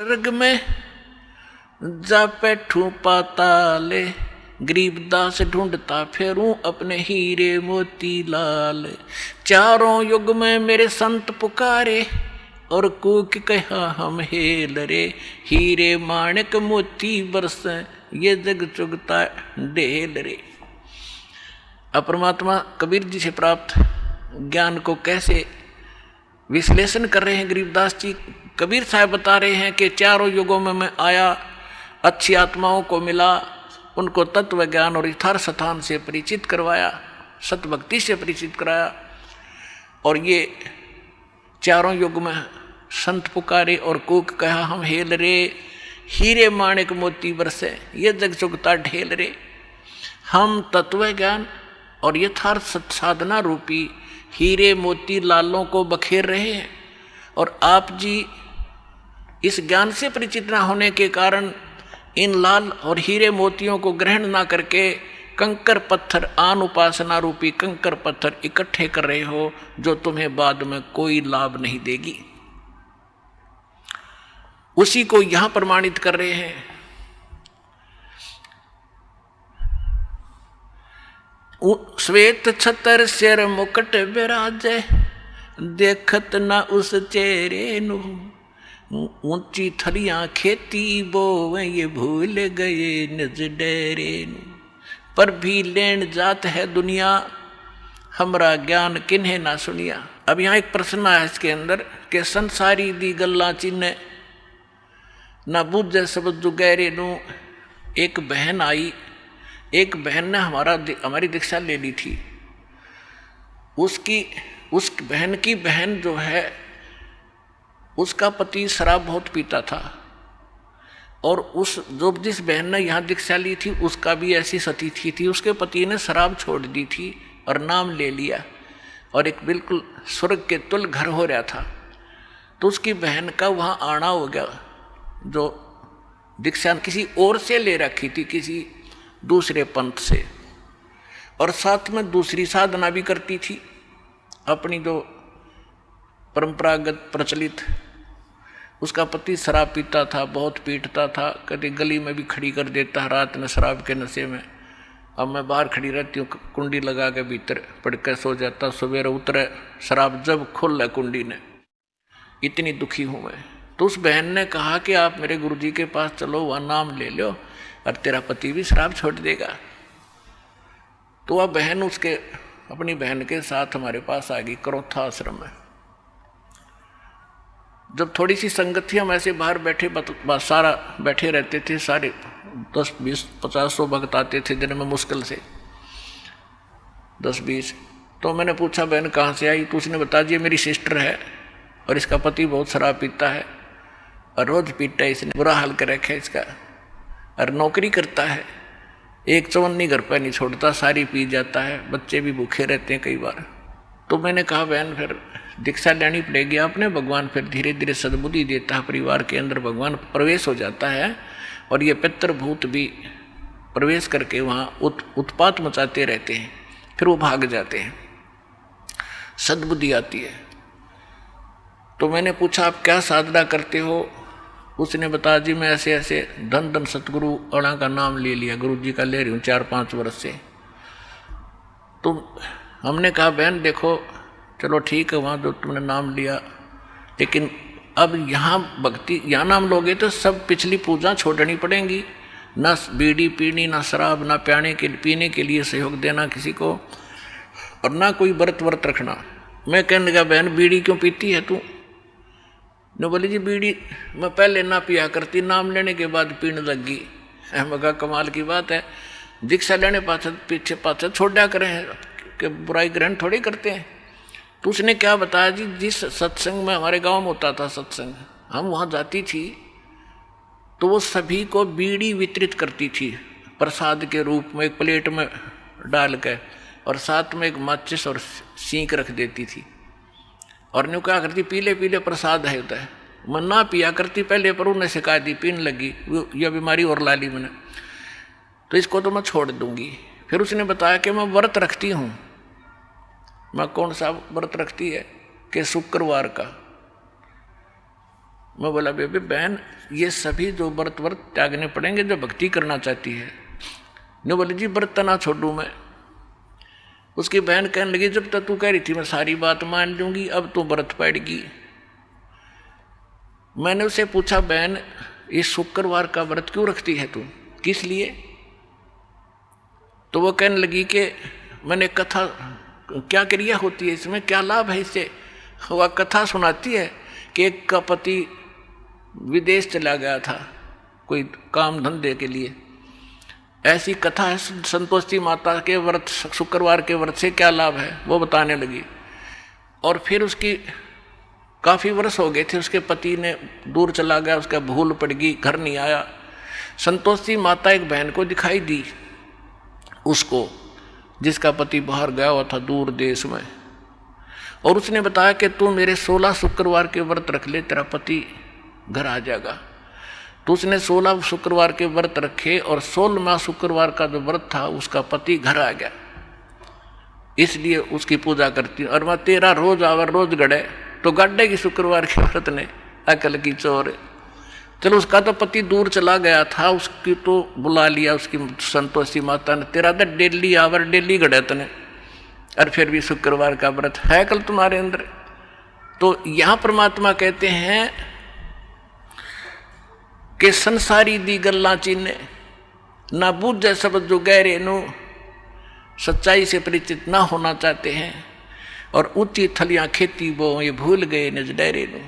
स्वर्ग में जा बैठूं पाताले, गरीबदास ढूंढता फेरूं अपने हीरे मोती लाल। चारों युग में मेरे संत पुकारे, और कूक कहा हम हेल रे। हीरे माणिक मोती बरसे, ये जग चुगता ढेल रे। अब परमात्मा कबीर जी से प्राप्त ज्ञान को कैसे विश्लेषण कर रहे हैं गरीबदास जी। कबीर साहब बता रहे हैं कि चारों युगों में मैं आया, अच्छी आत्माओं को मिला, उनको तत्व ज्ञान और यथार्थ स्थान से परिचित करवाया, सतभक्ति से परिचित कराया। और ये चारों युग में संत पुकारे और कूक कहा हम हेल रे। हीरे माणिक मोती बरसे, ये जग चुगता ढेल रे। हम तत्व ज्ञान और यथार्थ साधना रूपी हीरे मोती लालों को बखेर रहे हैं, और आप जी इस ज्ञान से परिचित न होने के कारण इन लाल और हीरे मोतियों को ग्रहण ना करके कंकर पत्थर, आन उपासना रूपी कंकर पत्थर इकट्ठे कर रहे हो, जो तुम्हें बाद में कोई लाभ नहीं देगी। उसी को यहां प्रमाणित कर रहे हैं। श्वेत छतर सिर मुकुट विराजे, देखत ना उस चेहरे नु। ऊंची थलियां खेती बोवे, ये भूल गए निज डेरे नु। पर भी लेन जात है दुनिया, हमरा ज्ञान किन्हें ना सुनिया। अब यहाँ एक प्रश्न आया इसके अंदर कि संसारी दी गल्ला चिन्ह ना बूझे सब जुगैरे नु। एक बहन आई, एक बहन ने हमारी दीक्षा ले ली थी। उस बहन की बहन जो है, उसका पति शराब बहुत पीता था, और जिस बहन ने यहाँ दीक्षा ली थी उसका भी ऐसी सती थी। उसके पति ने शराब छोड़ दी थी और नाम ले लिया, और एक बिल्कुल स्वर्ग के तुल्य घर हो रहा था। तो उसकी बहन का वहाँ आना हो गया, जो दीक्षा किसी और से ले रखी थी, किसी दूसरे पंथ से, और साथ में दूसरी साधना भी करती थी अपनी जो परंपरागत प्रचलित। उसका पति शराब पीता था, बहुत पीटता था, कभी गली में भी खड़ी कर देता रात में शराब के नशे में। अब मैं बाहर खड़ी रहती हूँ, कुंडी लगा के भीतर पड़ के सो जाता, सवेरे उतरे शराब जब खुल कुंडी ने। इतनी दुखी हूँ मैं। तो उस बहन ने कहा कि आप मेरे गुरुजी के पास चलो, वह नाम ले लो और तेरा पति भी शराब छोड़ देगा। तो वह बहन अपनी बहन के साथ हमारे पास आ गई करोथा आश्रम में। जब थोड़ी सी संगत थी, हम ऐसे बाहर बैठे सारा बैठे रहते थे, सारे 10, 20, 50, 100 भक्त आते थे दिन में मुश्किल से 10, 20। तो मैंने पूछा बहन कहाँ से आई, तो उसने बता दिया मेरी सिस्टर है, और इसका पति बहुत शराब पीता है, और रोज पीता है, इसने बुरा हाल कर रखा है इसका, और नौकरी करता है, एक चवन्नी घर पर नहीं छोड़ता, सारी पी जाता है, बच्चे भी भूखे रहते हैं कई बार। तो मैंने कहा बहन फिर दीक्षा लेनी पड़ेगी आपने। भगवान फिर धीरे धीरे सद्बुद्धि देता है, परिवार के अंदर भगवान प्रवेश हो जाता है, और ये पितृभूत भी प्रवेश करके वहाँ उत्पात मचाते रहते हैं, फिर वो भाग जाते हैं, सद्बुद्धि आती है। तो मैंने पूछा आप क्या साधना करते हो। उसने बताया जी मैं ऐसे ऐसे धन धन सतगुरु अणा का नाम ले लिया, गुरु जी का ले रही हूँ 4-5 वर्ष से। तो हमने कहा बहन देखो चलो ठीक है, वहाँ जो तुमने नाम लिया, लेकिन अब यहाँ भक्ति, यहाँ नाम लोगे तो सब पिछली पूजा छोड़नी पड़ेंगी, ना बीड़ी पीनी, ना शराब, ना पीने के लिए सहयोग देना किसी को, और ना कोई व्रत रखना। मैं कहने लगा बहन बीड़ी क्यों पीती है तू। न बोली जी बीड़ी मैं पहले ना पिया करती, नाम लेने के बाद पीने लग गई। मैं कहा कमाल की बात है, दीक्षा लेने पीछे पाछे छोड़ा करें कि बुराई ग्रहण थोड़ी करते हैं। तो उसने क्या बताया जी, जिस सत्संग में हमारे गांव में होता था सत्संग, हम वहाँ जाती थी तो वो सभी को बीड़ी वितरित करती थी प्रसाद के रूप में, एक प्लेट में डाल कर, और साथ में एक माचिस और सींक रख देती थी, और न्यू क्या करती पीले पीले प्रसाद है होता है। मैं ना पिया करती पहले, पर उन्हें शिकायत दी, पीने लगी, यह बीमारी और ला ली मैंने, तो इसको तो मैं छोड़ दूंगी। फिर उसने बताया कि मैं व्रत रखती हूँ। मैं कौन सा व्रत रखती है कि शुक्रवार का, मैं बोला बेबे बहन ये सभी जो व्रत त्यागने पड़ेंगे जो भक्ति करना चाहती है। ने बोले जी व्रत ना छोड़ू मैं। उसकी बहन कहने लगी जब तक तू कह रही थी मैं सारी बात मान लूंगी, अब तो व्रत पड़ेगी। मैंने उसे पूछा बहन इस शुक्रवार का व्रत क्यों रखती है तू, किस लिए? तो वो कहने लगी कि मैंने कथा, क्या क्रिया होती है इसमें, क्या लाभ है इससे? वह कथा सुनाती है कि एक का पति विदेश चला गया था कोई काम धंधे के लिए, ऐसी कथा है। संतोषी माता के व्रत, शुक्रवार के व्रत से क्या लाभ है वो बताने लगी। और फिर उसकी काफ़ी वर्ष हो गए थे, उसके पति ने दूर चला गया, उसका भूल पड़ गई, घर नहीं आया। संतोषी माता एक बहन को दिखाई दी उसको, जिसका पति बाहर गया हुआ था दूर देश में, और उसने बताया कि तू मेरे 16 शुक्रवार के व्रत रख ले, तेरा पति घर आ जाएगा। तो उसने 16 शुक्रवार के व्रत रखे और 16वां शुक्रवार का जो व्रत था उसका पति घर आ गया, इसलिए उसकी पूजा करती। और वह 13 रोज आवर रोज गड़े तो गड्ढे की शुक्रवार के व्रत ने अकल की चोर। चलो उसका तो पति दूर चला गया था, उसकी तो बुला लिया उसकी संतोषी माता ने, तेरा तो डेली आवर डेली गड़े तने, और फिर भी शुक्रवार का व्रत है कल तुम्हारे अंदर। तो यहाँ परमात्मा कहते हैं कि संसारी दी गल्ला चीने ना बूझे शब्द जो गहरे नु, सच्चाई से परिचित ना होना चाहते हैं, और ऊंची थलियां खेती वो ये भूल गए निज डेरे नु।